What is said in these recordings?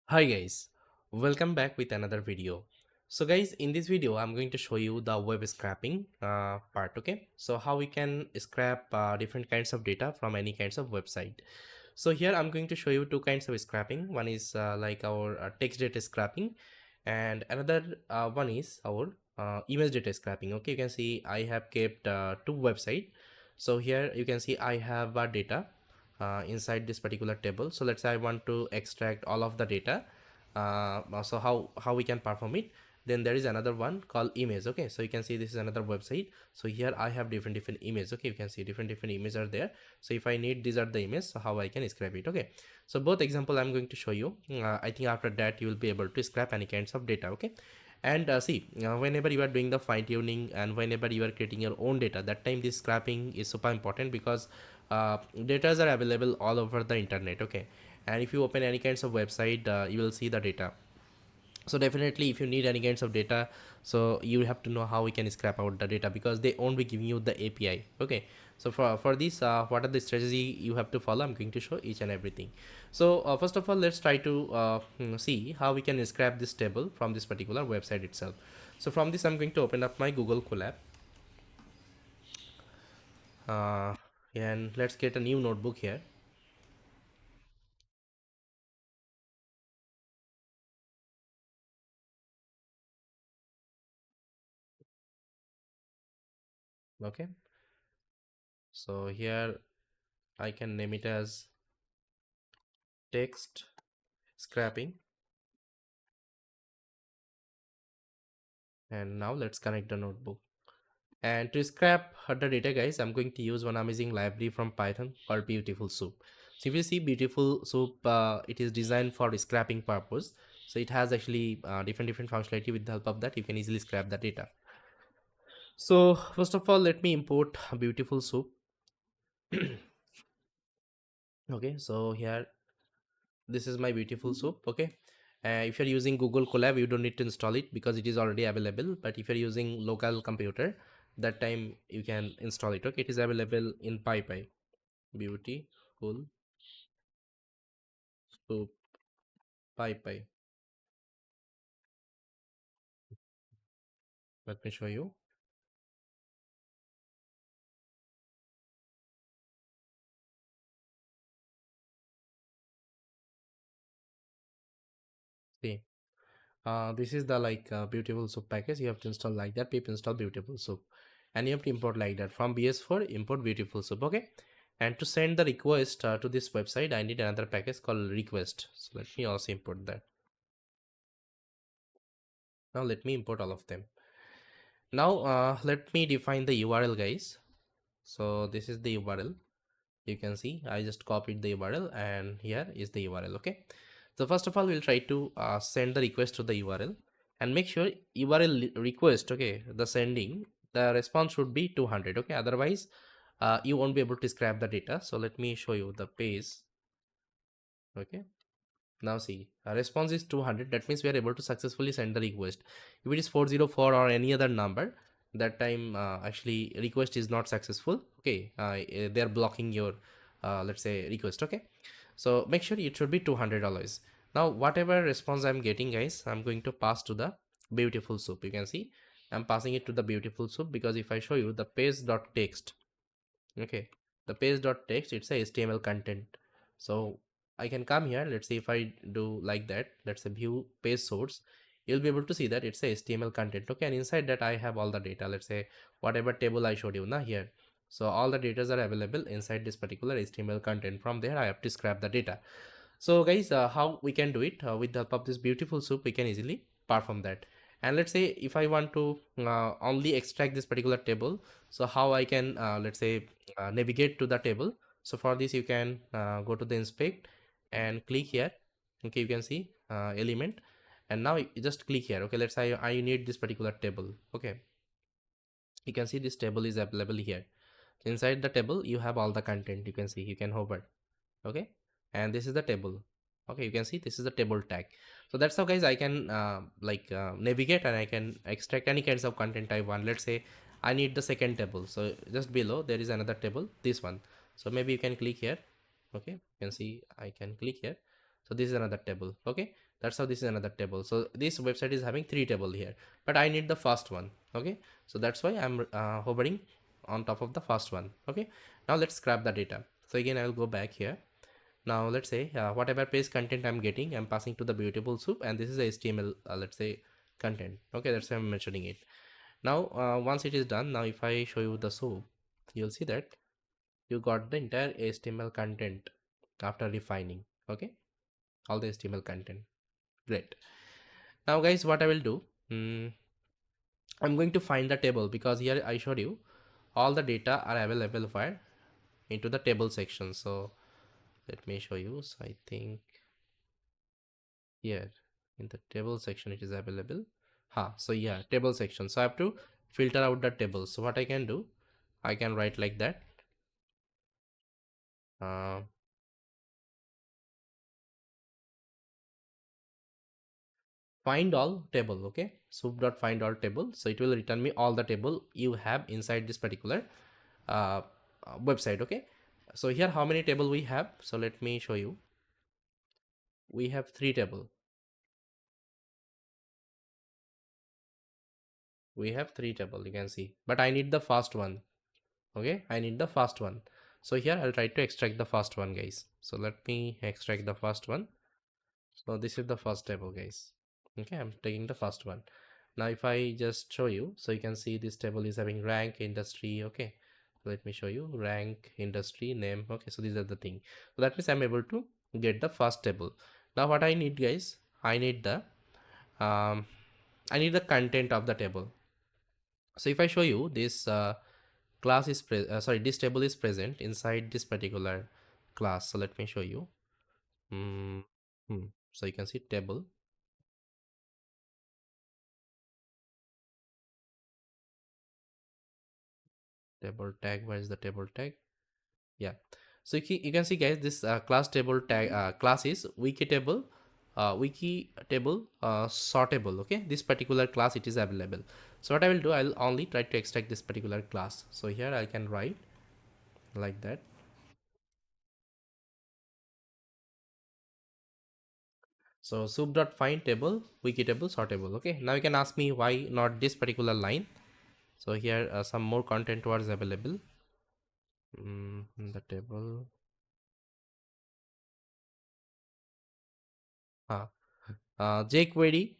Hi guys, welcome back with another video. So guys, in this video I'm going to show you the web scraping part. Okay, so how we can scrap different kinds of data from any kinds of website. So here I'm going to show you two kinds of scraping. One is like our text data scraping, and another one is our image data scraping. Okay, you can see I have kept two website. So here you can see I have data inside this particular table. So let's say I want to extract all of the data. So how we can perform it? Then there is another one called image. Okay, so you can see this is another website. So here I have different images. Okay, you can see different images are there. So if I need these are the images, so how I can scrap it. Okay, so both example I'm going to show you. I think after that you will be able to scrap any kinds of data. Okay, and see, whenever you are doing the fine tuning and whenever you are creating your own data, that time this scrapping is super important because data are available all over the internet. Okay, and if you open any kinds of website, you will see the data. So definitely if you need any kinds of data, so you have to know how we can scrap out the data because they won't be giving you the API. Okay, so for this, what are the strategy you have to follow? I'm going to show each and everything. So first of all, let's try to see how we can scrap this table from this particular website itself. So from this I'm going to open up my Google Colab, uh, and let's get a new notebook here. Okay, so here I can name it as text scrapping, and now let's connect the notebook. And to scrap the data, guys, I'm going to use one amazing library from Python called Beautiful Soup. So if you see Beautiful Soup, it is designed for scrapping purpose. So it has actually different functionality. With the help of that, you can easily scrap the data. So first of all, let me import Beautiful Soup. Okay, so here this is my Beautiful Soup. Okay, if you're using Google Colab, you don't need to install it because it is already available. But if you're using local computer, that time you can install it. Okay, it is available in PyPy. Beautiful Soup PyPy. Let me show you. See, this is the Beautiful Soup package. You have to install like that. Pip install Beautiful Soup, and you have to import like that from BS4. Import Beautiful Soup. Okay, and to send the request to this website, I need another package called request. So let me also import that. Now let me import all of them. Now let me define the URL, guys. So this is the URL. You can see I just copied the URL and here is the URL. Okay, so first of all we'll try to send the request to the URL and make sure URL request, okay, the sending, the response should be 200. Okay, otherwise you won't be able to scrap the data. So let me show you the page. Okay, now see, our response is 200. That means we are able to successfully send the request. If it is 404 or any other number, that time actually request is not successful. Okay, they are blocking your let's say request. Okay, so make sure it should be $200. Now whatever response I'm getting, guys, I'm going to pass to the Beautiful Soup. You can see I'm passing it to the Beautiful Soup because if I show you the page.text, okay, the page.text, it's a HTML content. So I can come here. Let's see if I do like that. Let's say view page source. You'll be able to see that it's a HTML content. Okay, and inside that I have all the data. Let's say whatever table I showed you now here. So all the data are available inside this particular HTML content. From there I have to scrap the data. So guys, how we can do it with the help of this Beautiful Soup, we can easily perform that. And let's say if I want to only extract this particular table, so how I can let's say navigate to the table. So for this you can go to the inspect and click here. Okay, you can see element, and now you just click here. Okay, let's say I need this particular table. Okay, you can see this table is available here. Inside the table you have all the content. You can see, you can hover. Okay, and this is the table. Okay, you can see this is the table tag. So that's how, guys, I can navigate and I can extract any kinds of content I want. Let's say I need the second table, so just below there is another table, this one. So maybe you can click here. Okay, you can see I can click here. So this is another table. Okay, that's how this is another table. So this website is having three table here, but I need the first one. Okay, so that's why I'm hovering on top of the first one. Okay, now let's grab the data. So again, I will go back here. Now let's say whatever page content I'm getting, I'm passing to the beautiful soup, and this is a HTML, let's say, content. Okay, that's why I'm mentioning it. Now once it is done, now if I show you the soup, you'll see that you got the entire HTML content after refining. Okay, all the HTML content. Great. Now guys, what I will do, I'm going to find the table, because here I showed you all the data are available where into the table section. So let me show you. So I think here in the table section it is available. So yeah, table section. So I have to filter out the table. So what I can do, I can write like that. Uh, find all table. Okay, soup dot find all table. So it will return me all the table you have inside this particular uh, website. Okay, so here how many table we have? So let me show you. We have three table. We have three table, you can see, but I need the first one. Okay, I need the first one. So here I'll try to extract the first one, guys. So let me extract the first one. So this is the first table, guys. Okay, I'm taking the first one. Now if I just show you, so you can see this table is having rank, industry. Okay, so let me show you rank, industry, name. Okay, so these are the thing. So that means I'm able to get the first table. Now what I need, guys, I need the content of the table. So if I show you this class is sorry, this table is present inside this particular class. So let me show you. mm, so you can see table, table tag. Where is the table tag? Yeah, so you can see, guys, this class table tag class is wiki table, sortable. Okay, this particular class it is available. So what I will do, I'll only try to extract this particular class. So here I can write like that. So soup dot find table, wiki table, sortable. Okay, now you can ask me why not this particular line. So here some more content was available. In the table. uh, jQuery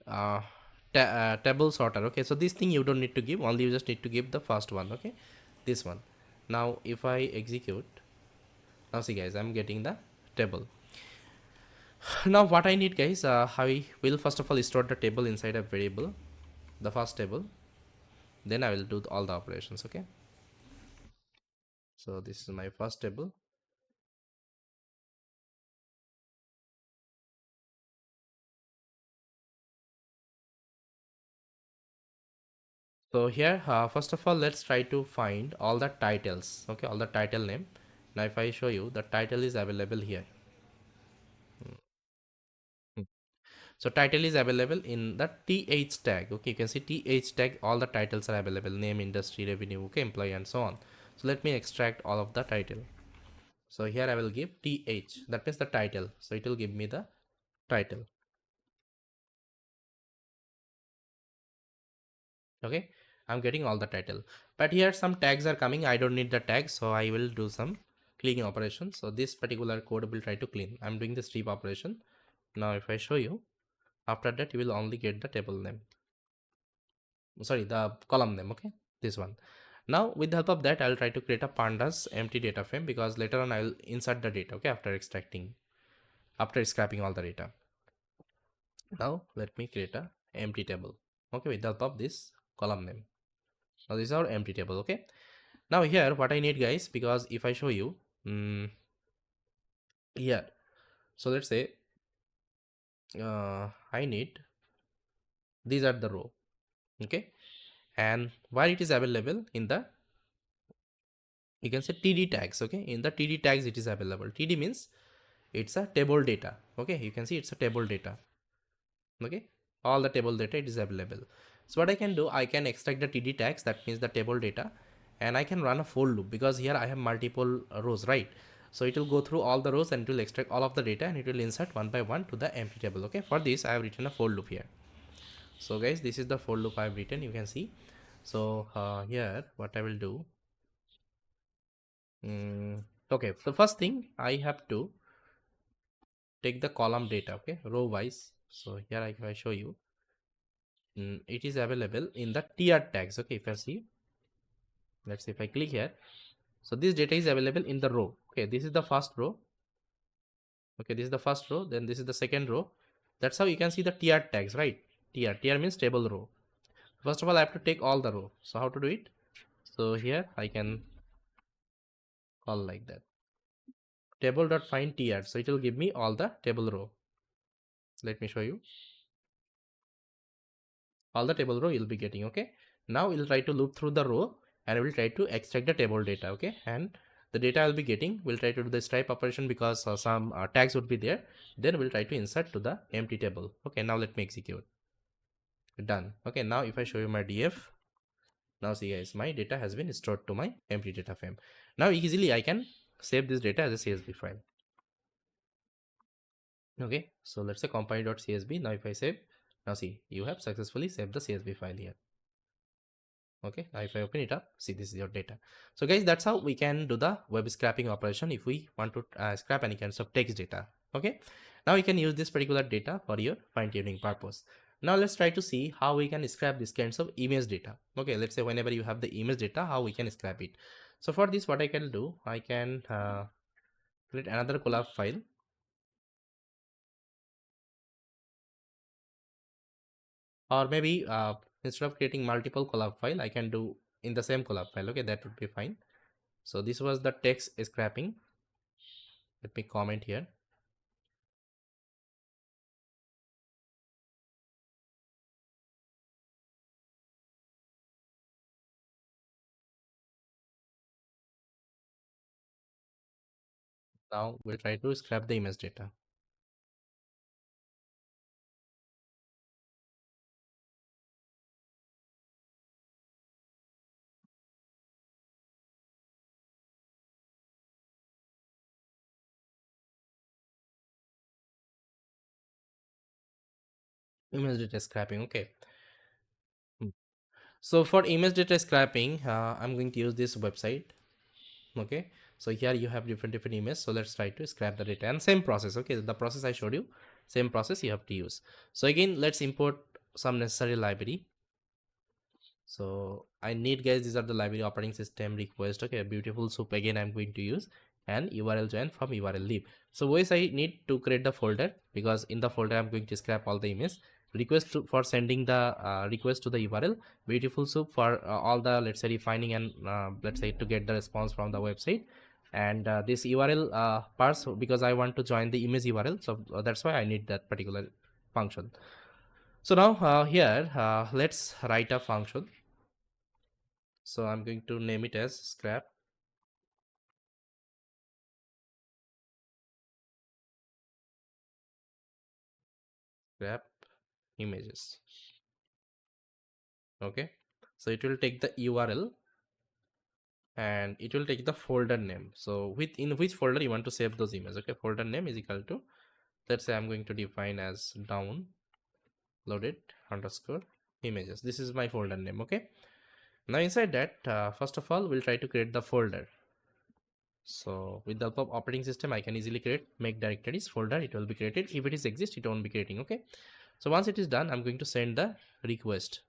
table sorter. Okay, so this thing you don't need to give, only you just need to give the first one. Okay, this one. Now if I execute, now see, guys, I'm getting the table. Now what I need, guys, I will first of all store the table inside a variable, the first table, then I will do all the operations. Okay, so this is my first table. So here first of all, let's try to find all the titles. Okay, all the title name. Now if I show you, the title is available here. Hmm. So title is available in the th tag. Okay, you can see th tag, all the titles are available: name, industry, revenue, okay, employee, and so on. So let me extract all of the title. So here I will give th, that means the title. So it will give me the title. Okay, I'm getting all the title, but here some tags are coming. I don't need the tags, so I will do some cleaning operation. So this particular code will try to clean. I'm doing the strip operation. Now if I show you, after that you will only get the table name, sorry, the column name. Okay, this one. Now with the help of that, I'll try to create a pandas empty data frame, because later on I'll insert the data. Okay, after extracting, after scrapping all the data. Now let me create a empty table. Okay, with the help of this column name. Now this is our empty table. Okay, now here what I need, guys, because if I show you here, so let's say I need, these are the row. Okay, and where it is available in the, you can say, td tags. Okay, in the td tags it is available. Td means it's a table data. Okay, you can see it's a table data. Okay, all the table data it is available. So what I can do, I can extract the td tags, that means the table data, and I can run a for loop, because here I have multiple rows, right? So it will go through all the rows and it will extract all of the data and it will insert one by one to the empty table. Okay, for this I have written a for loop here. So guys, this is the for loop I have written, you can see. So here what I will do, okay, the first thing I have to take the column data, okay, row wise. So here if I show you, it is available in the tier tags. Okay, if I see, let's say if I click here, so this data is available in the row. Okay, this is the first row. Okay, this is the first row, then this is the second row. That's how you can see the tier tags, right? Tier means table row. First of all I have to take all the row. So how to do it? So here I can call like that, table.find tier. So it will give me all the table row. Let me show you. All the table row you'll be getting. Okay, now we'll try to loop through the row and we'll try to extract the table data. Okay, and the data I'll be getting, we'll try to do the stripe operation because some tags would be there. Then we'll try to insert to the empty table. Okay, now let me execute. Done. Okay, now if I show you my df, now see guys, my data has been stored to my empty data frame. Now easily I can save this data as a CSV file. Okay, so let's say compile.csv. Now if I save, now see, you have successfully saved the CSV file here. Okay, now if I open it up, see, this is your data. So guys, that's how we can do the web scraping operation if we want to scrap any kinds of text data. Okay, now you can use this particular data for your fine-tuning purpose. Now let's try to see how we can scrap these kinds of image data. Okay, let's say whenever you have the image data, how we can scrap it. So for this, what I can do, I can create another collab file. Or maybe instead of creating multiple collab file, I can do in the same collab file. Okay, that would be fine. So this was the text scrapping. Let me comment here. Now we'll try to scrap the image data. Image data scrapping. Okay. Hmm. So for image data scrapping, I'm going to use this website. Okay. So here you have different images. So let's try to scrap the data and same process. Okay. The process I showed you, same process you have to use. So again, let's import some necessary library. So I need, guys, these are the library operating system request. Okay, beautiful soup again I'm going to use, and URL join from URL lib. So guys, I need to create the folder because in the folder I'm going to scrap all the images. Request for sending the request to the URL, beautiful soup for all the, let's say, refining and let's say to get the response from the website. And this URL parse, because I want to join the image URL, so that's why I need that particular function. So now here let's write a function. So I'm going to name it as scrap images. Okay, so it will take the URL and it will take the folder name. So in which folder you want to save those images. Okay, folder name is equal to, let's say I'm going to define as downloaded underscore images. This is my folder name. Okay, now inside that first of all we'll try to create the folder. So with the help of operating system, I can easily create make directories folder. It will be created. If it is exist, it won't be creating. Okay, so once it is done, I'm going to send the request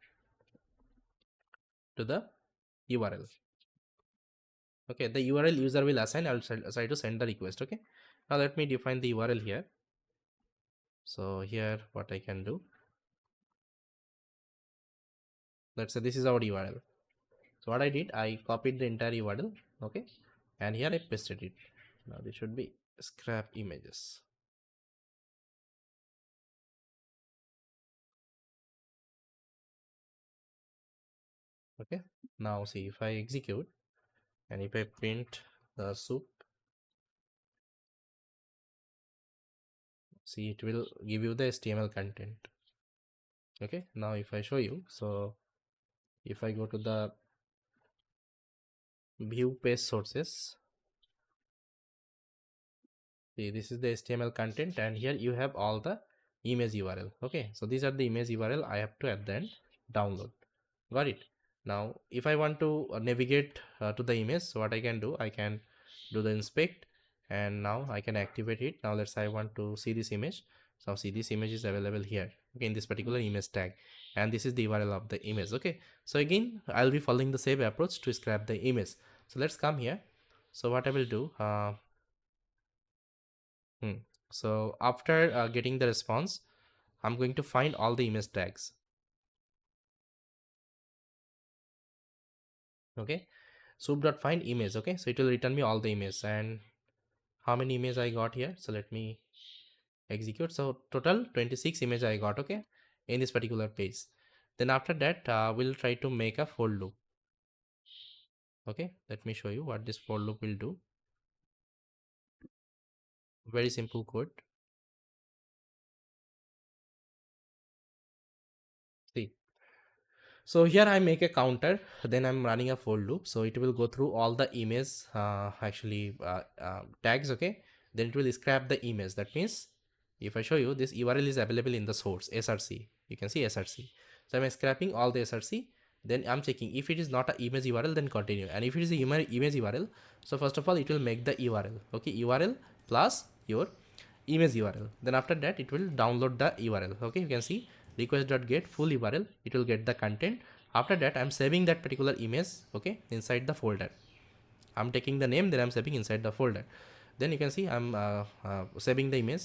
to the URL. Okay, the URL user will assign. I'll try to send the request. Okay, now let me define the URL here. So here what I can do, let's say this is our URL. So what I did, I copied the entire URL. Okay, and here I pasted it. Now this should be scrap images. Okay, now see, if I execute and if I print the soup, see, it will give you the HTML content. Okay, now if I show you, so if I go to the view page sources, See, this is the HTML content, and here you have all the image URL. Okay, so these are the image URL I have to at the end download. Got it. Now if I want to navigate to the image, so what I can do, I can do the inspect, and now I can activate it. Now let's say I want to see this image. So see, this image is available here, okay, in this particular image tag, and this is the URL of the image. Okay, so again I'll be following the same approach to scrap the image. So let's come here. So what I will do, so after getting the response, I'm going to find all the image tags. Okay, soup.find image. Okay, so it will return me all the image, and how many image I got here. So let me execute. So total 26 image I got, okay, in this particular page. Then after that we'll try to make a for loop. Okay, let me show you what this for loop will do. Very simple code. See, so here I make a counter, then I'm running a for loop. So it will go through all the image tags. Okay, then it will scrap the image. That means if I show you, this URL is available in the source src, you can see src. So I'm scrapping all the src, then I'm checking if it is not a image URL, then continue, and if it is a image URL, so first of all it will make the URL. Okay, URL plus your image URL, then after that it will download the URL. Okay, you can see request.get full URL, it will get the content. After that I'm saving that particular image, okay, inside the folder. I'm taking the name, then I'm saving inside the folder. Then you can see I'm saving the image.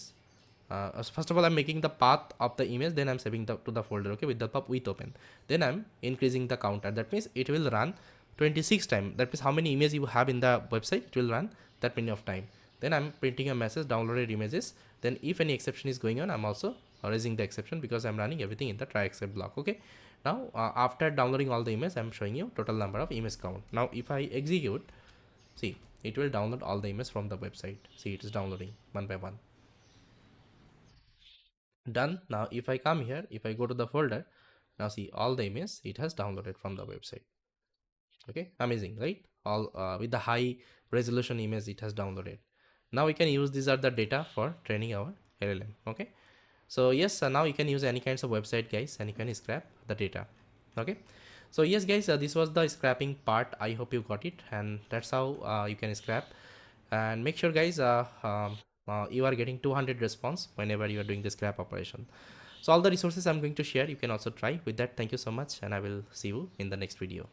First of all I'm making the path of the image, then I'm saving to the folder, okay, with the pub with open. Then I'm increasing the counter, that means it will run 26 times. That means how many images you have in the website, it will run that many of time. Then I'm printing a message downloaded images. Then if any exception is going on, I'm also raising the exception because I'm running everything in the try except block. Okay, now after downloading all the images, I'm showing you total number of image count. Now if I execute, see, it will download all the images from the website. See, it is downloading one by one. Done. Now if I come here, if I go to the folder, now see all the images it has downloaded from the website. Okay, amazing, right? All with the high resolution image it has downloaded. Now we can use these are the data for training our LLM. Okay, so yes, now you can use any kinds of website, guys, and you can scrap the data. Okay, so yes guys, this was the scrapping part. I hope you got it, and that's how you can scrap. And make sure guys, you are getting 200 response whenever you are doing the scrap operation. So all the resources I'm going to share, you can also try with that. Thank you so much, and I will see you in the next video.